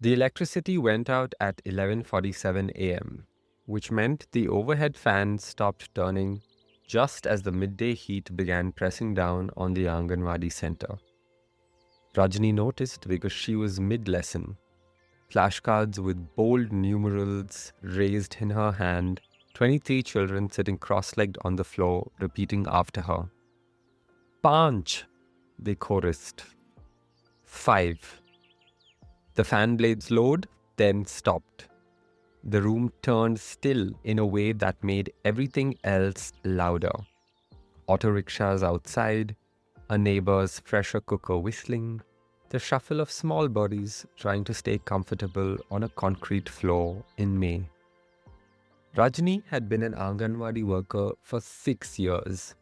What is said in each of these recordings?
The electricity went out at 11:47 a.m., which meant the overhead fan stopped turning just as the midday heat began pressing down on the Anganwadi center. Rajni noticed because she was mid-lesson. Flashcards with bold numerals raised in her hand, 23 children sitting cross-legged on the floor, repeating after her. Panch, they chorused. 5. The fan blades slowed, then stopped. The room turned still in a way that made everything else louder. Auto rickshaws outside, a neighbor's pressure cooker whistling, the shuffle of small bodies trying to stay comfortable on a concrete floor in May. Rajni had been an Anganwadi worker for 6 years.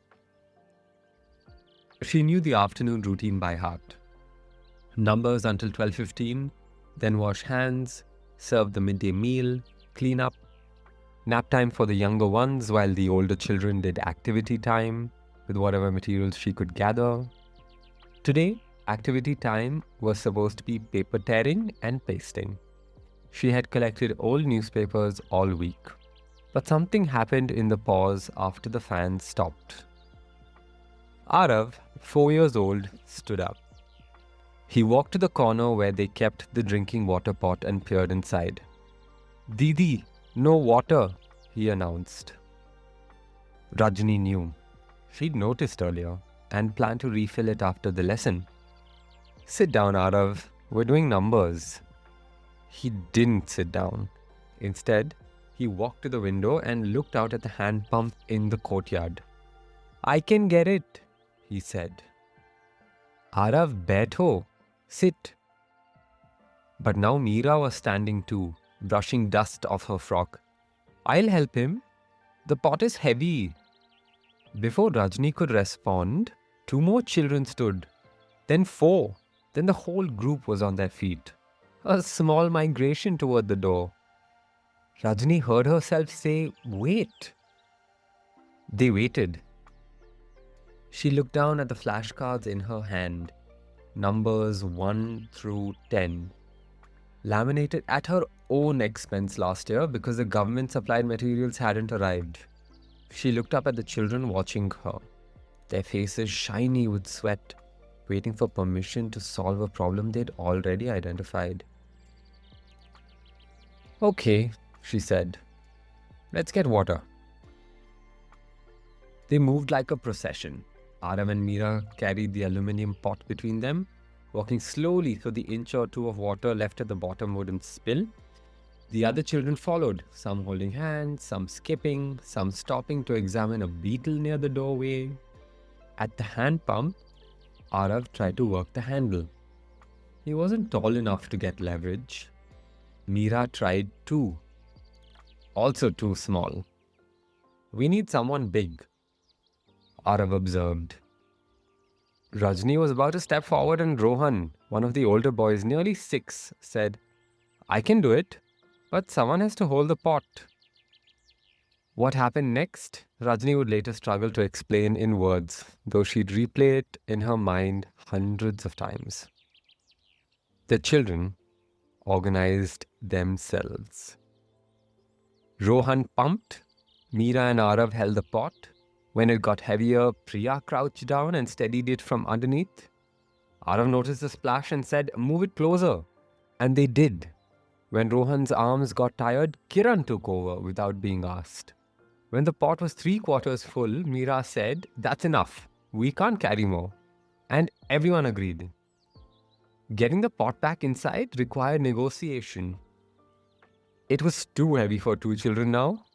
She knew the afternoon routine by heart. Numbers until 12:15, then wash hands, serve the midday meal, clean up, nap time for the younger ones while the older children did activity time with whatever materials she could gather. Today, activity time was supposed to be paper tearing and pasting. She had collected old newspapers all week, but something happened in the pause after the fan stopped. Arav, 4 years old, stood up. He walked to the corner where they kept the drinking water pot and peered inside. "Didi, no water," he announced. Rajni knew. She'd noticed earlier and planned to refill it after the lesson. "Sit down, Arav. We're doing numbers." He didn't sit down. Instead, he walked to the window and looked out at the hand pump in the courtyard. "I can get it," he said. "Arav, baitho. Sit." But now Meera was standing too, brushing dust off her frock. "I'll help him. The pot is heavy." Before Rajni could respond, 2 more children stood. Then 4. Then the whole group was on their feet. A small migration toward the door. Rajni heard herself say, "Wait." They waited. She looked down at the flashcards in her hand. Numbers 1 through 10. Laminated at her own expense last year because the government supplied materials hadn't arrived. She looked up at the children watching her, their faces shiny with sweat, waiting for permission to solve a problem they'd already identified. "Okay," she said. "Let's get water." They moved like a procession. Arav and Meera carried the aluminium pot between them, walking slowly so the inch or 2 of water left at the bottom wouldn't spill. The other children followed, some holding hands, some skipping, some stopping to examine a beetle near the doorway. At the hand pump, Arav tried to work the handle. He wasn't tall enough to get leverage. Meera tried too. Also too small. "We need someone big," Arav observed. Rajni was about to step forward and Rohan, one of the older boys, nearly 6, said, "I can do it, but someone has to hold the pot." What happened next, Rajni would later struggle to explain in words, though she'd replay it in her mind hundreds of times. The children organized themselves. Rohan pumped, Meera and Arav held the pot. When it got heavier, Priya crouched down and steadied it from underneath. Arav noticed the splash and said, "Move it closer." And they did. When Rohan's arms got tired, Kiran took over without being asked. When the pot was 3/4 full, Meera said, "That's enough. We can't carry more." And everyone agreed. Getting the pot back inside required negotiation. It was too heavy for 2 children now.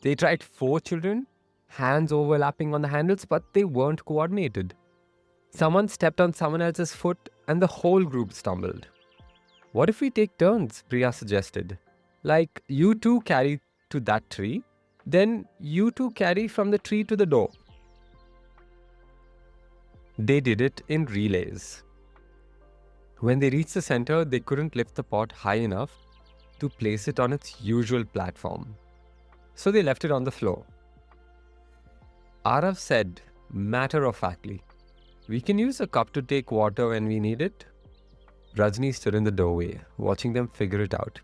They tried 4 children, hands overlapping on the handles, but they weren't coordinated. Someone stepped on someone else's foot and the whole group stumbled. "What if we take turns?" Priya suggested. "Like, you two carry to that tree, then you two carry from the tree to the door." They did it in relays. When they reached the center, they couldn't lift the pot high enough to place it on its usual platform. So they left it on the floor. Arav said, matter-of-factly, "We can use a cup to take water when we need it." Rajni stood in the doorway, watching them figure it out,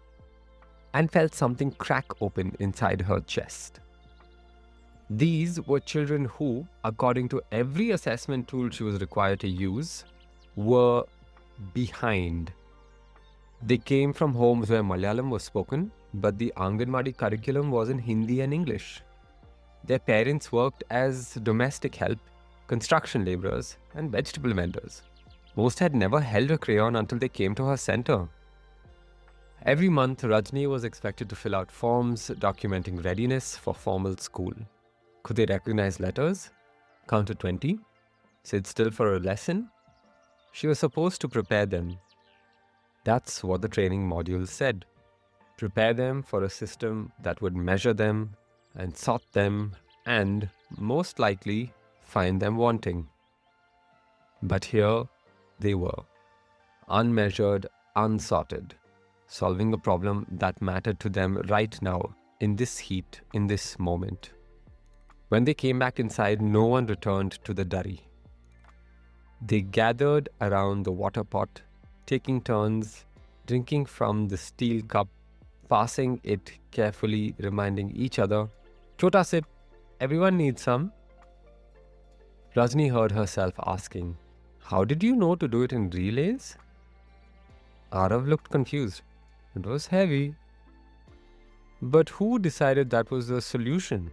and felt something crack open inside her chest. These were children who, according to every assessment tool she was required to use, were behind. They came from homes where Malayalam was spoken, but the Anganwadi curriculum was in Hindi and English. Their parents worked as domestic help, construction laborers, and vegetable vendors. Most had never held a crayon until they came to her center. Every month, Rajni was expected to fill out forms documenting readiness for formal school. Could they recognize letters? Count to 20? Sit still for a lesson? She was supposed to prepare them. That's what the training module said. Prepare them for a system that would measure them and sort them and, most likely, find them wanting. But here they were, unmeasured, unsorted, solving a problem that mattered to them right now, in this heat, in this moment. When they came back inside, no one returned to the durry. They gathered around the water pot, taking turns, drinking from the steel cup, passing it carefully, reminding each other, "Chota sip, everyone needs some." Rajni heard herself asking, "How did you know to do it in relays?" Arav looked confused. It was heavy. But who decided that was the solution?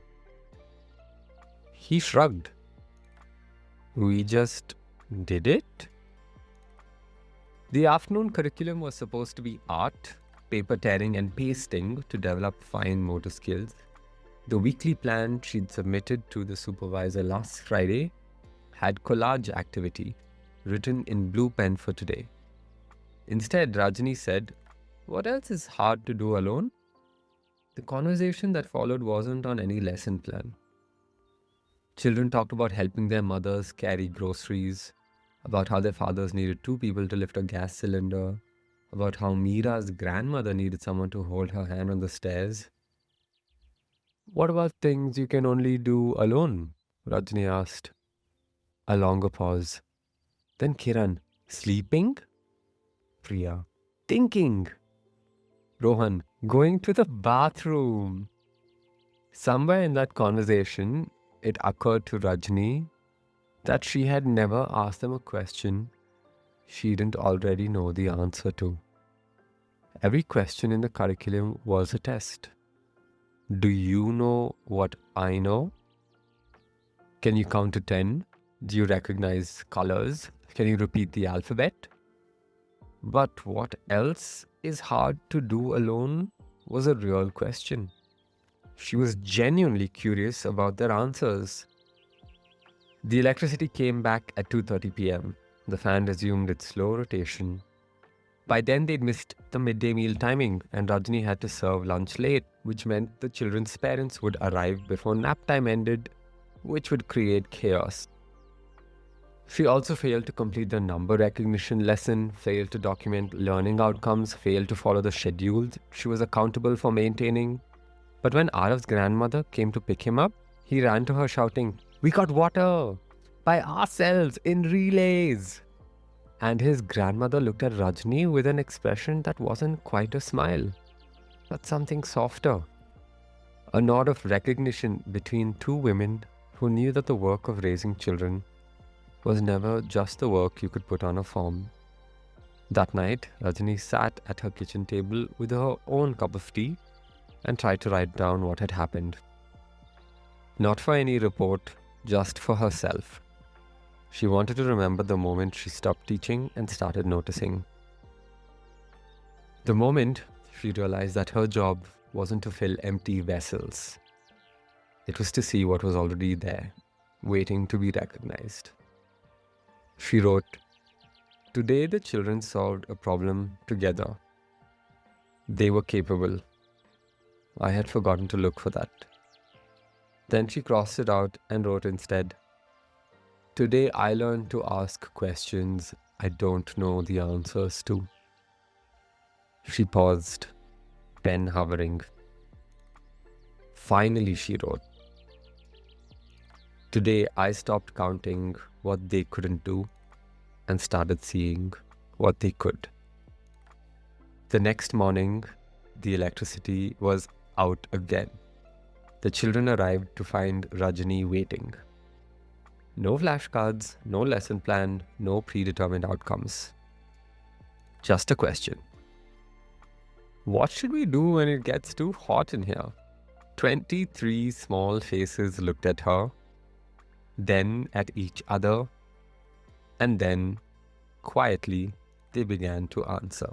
He shrugged. We just did it? The afternoon curriculum was supposed to be art, paper tearing and pasting to develop fine motor skills. The weekly plan she'd submitted to the supervisor last Friday had collage activity written in blue pen for today. Instead, Rajni said, "What else is hard to do alone?" The conversation that followed wasn't on any lesson plan. Children talked about helping their mothers carry groceries, about how their fathers needed two people to lift a gas cylinder, about how Meera's grandmother needed someone to hold her hand on the stairs. "What about things you can only do alone?" Rajni asked. A longer pause. Then Kiran, "Sleeping?" Priya, "Thinking." Rohan, "Going to the bathroom." Somewhere in that conversation, it occurred to Rajni that she had never asked them a question she didn't already know the answer to. Every question in the curriculum was a test. Do you know what I know? Can you count to 10? Do you recognize colors? Can you repeat the alphabet? But what else is hard to do alone was a real question. She was genuinely curious about their answers. The electricity came back at 2:30 p.m. The fan resumed its slow rotation. By then they'd missed the midday meal timing and Rajni had to serve lunch late, which meant the children's parents would arrive before nap time ended, which would create chaos. She also failed to complete the number recognition lesson, failed to document learning outcomes, failed to follow the schedules she was accountable for maintaining. But when Arav's grandmother came to pick him up, he ran to her shouting, "We got water! By ourselves, in relays!" And his grandmother looked at Rajni with an expression that wasn't quite a smile, but something softer. A nod of recognition between two women who knew that the work of raising children was never just the work you could put on a form. That night, Rajni sat at her kitchen table with her own cup of tea and tried to write down what had happened. Not for any report, just for herself. She wanted to remember the moment she stopped teaching and started noticing. The moment she realized that her job wasn't to fill empty vessels. It was to see what was already there, waiting to be recognized. She wrote, "Today the children solved a problem together. They were capable. I had forgotten to look for that." Then she crossed it out and wrote instead, "Today I learned to ask questions I don't know the answers to." She paused, pen hovering. Finally she wrote, "Today I stopped counting what they couldn't do and started seeing what they could." The next morning, the electricity was out again. The children arrived to find Rajni waiting. No flashcards, no lesson plan, no predetermined outcomes. Just a question. What should we do when it gets too hot in here? 23 small faces looked at her, then at each other, and then, quietly, they began to answer.